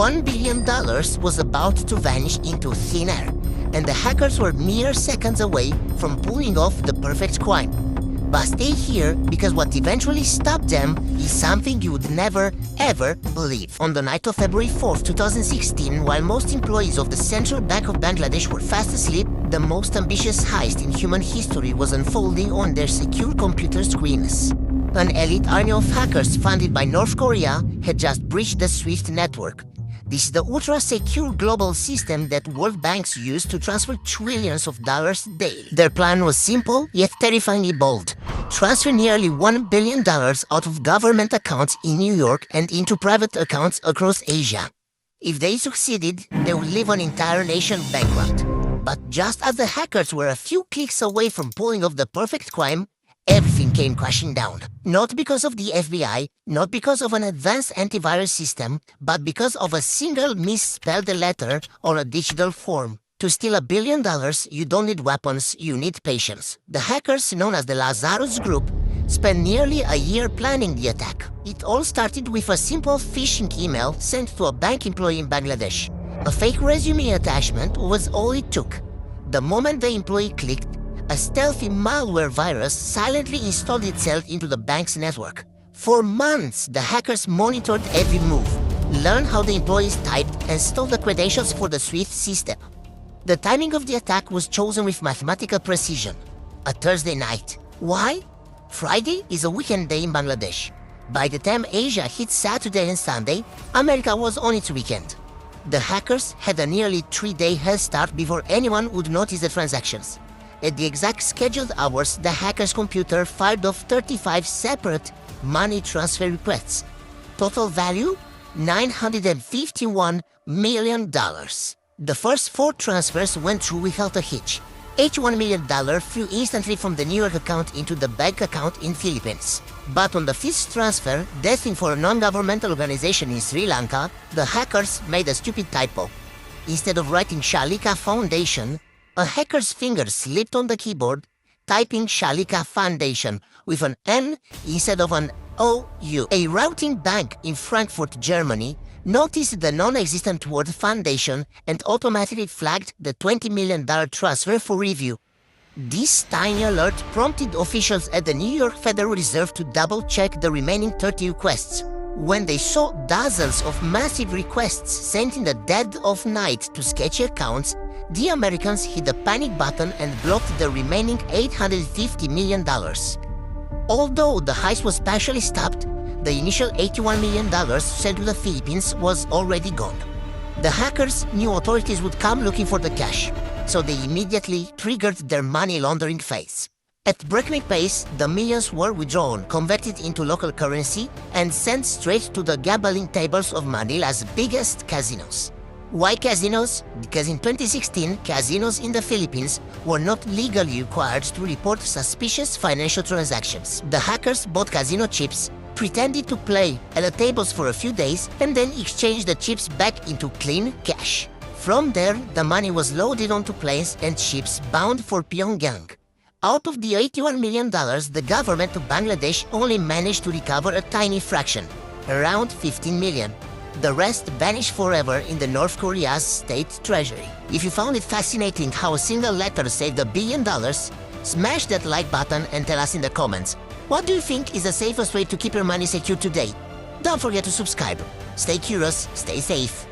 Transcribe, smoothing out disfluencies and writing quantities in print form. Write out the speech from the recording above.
$1 billion was about to vanish into thin air, and the hackers were mere seconds away from pulling off the perfect crime. But stay here, because what eventually stopped them is something you would never, ever believe. On the night of February 4th, 2016, while most employees of the Central Bank of Bangladesh were fast asleep, the most ambitious heist in human history was unfolding on their secure computer screens. An elite army of hackers funded by North Korea had just breached the SWIFT network. This is the ultra-secure global system that world banks use to transfer trillions of dollars daily. Their plan was simple, yet terrifyingly bold. Transfer nearly $1 billion out of government accounts in New York and into private accounts across Asia. If they succeeded, they would leave an entire nation bankrupt. But just as the hackers were a few clicks away from pulling off the perfect crime, everything came crashing down. Not because of the FBI, not because of an advanced antivirus system, but because of a single misspelled letter on a digital form. To steal $1 billion, you don't need weapons, you need patience. The hackers, known as the Lazarus Group, spent nearly a year planning the attack. It all started with a simple phishing email sent to a bank employee in Bangladesh. A fake resume attachment was all it took. The moment the employee clicked, a stealthy malware virus silently installed itself into the bank's network. For months, the hackers monitored every move, learned how the employees typed, and stole the credentials for the SWIFT system. The timing of the attack was chosen with mathematical precision. A Thursday night. Why? Friday is a weekend day in Bangladesh. By the time Asia hit Saturday and Sunday, America was on its weekend. The hackers had a nearly 3-day head start before anyone would notice the transactions. At the exact scheduled hours, the hacker's computer fired off 35 separate money transfer requests. Total value? $951 million. The first 4 transfers went through without a hitch. Each $1 million flew instantly from the New York account into the bank account in Philippines. But on the 5th transfer, destined for a non-governmental organization in Sri Lanka, the hackers made a stupid typo. Instead of writing Shalika Foundation, a hacker's finger slipped on the keyboard, typing Shalika Foundation with an N instead of an OU. A routing bank in Frankfurt, Germany, noticed the non-existent word foundation and automatically flagged the $20 million transfer for review. This tiny alert prompted officials at the New York Federal Reserve to double-check the remaining 30 requests. When they saw dozens of massive requests sent in the dead of night to sketchy accounts, the Americans hit the panic button and blocked the remaining $850 million. Although the heist was partially stopped, the initial $81 million sent to the Philippines was already gone. The hackers knew authorities would come looking for the cash, so they immediately triggered their money laundering phase. At breakneck pace, the millions were withdrawn, converted into local currency, and sent straight to the gambling tables of Manila's biggest casinos. Why casinos? Because in 2016, casinos in the Philippines were not legally required to report suspicious financial transactions. The hackers bought casino chips, pretended to play at the tables for a few days, and then exchanged the chips back into clean cash. From there, the money was loaded onto planes and ships bound for Pyongyang. Out of the $81 million, the government of Bangladesh only managed to recover a tiny fraction, around $15 million. The rest vanished forever in the North Korea's state treasury. If you found it fascinating how a single letter saved $1 billion, smash that like button and tell us in the comments. What do you think is the safest way to keep your money secure today? Don't forget to subscribe. Stay curious, stay safe.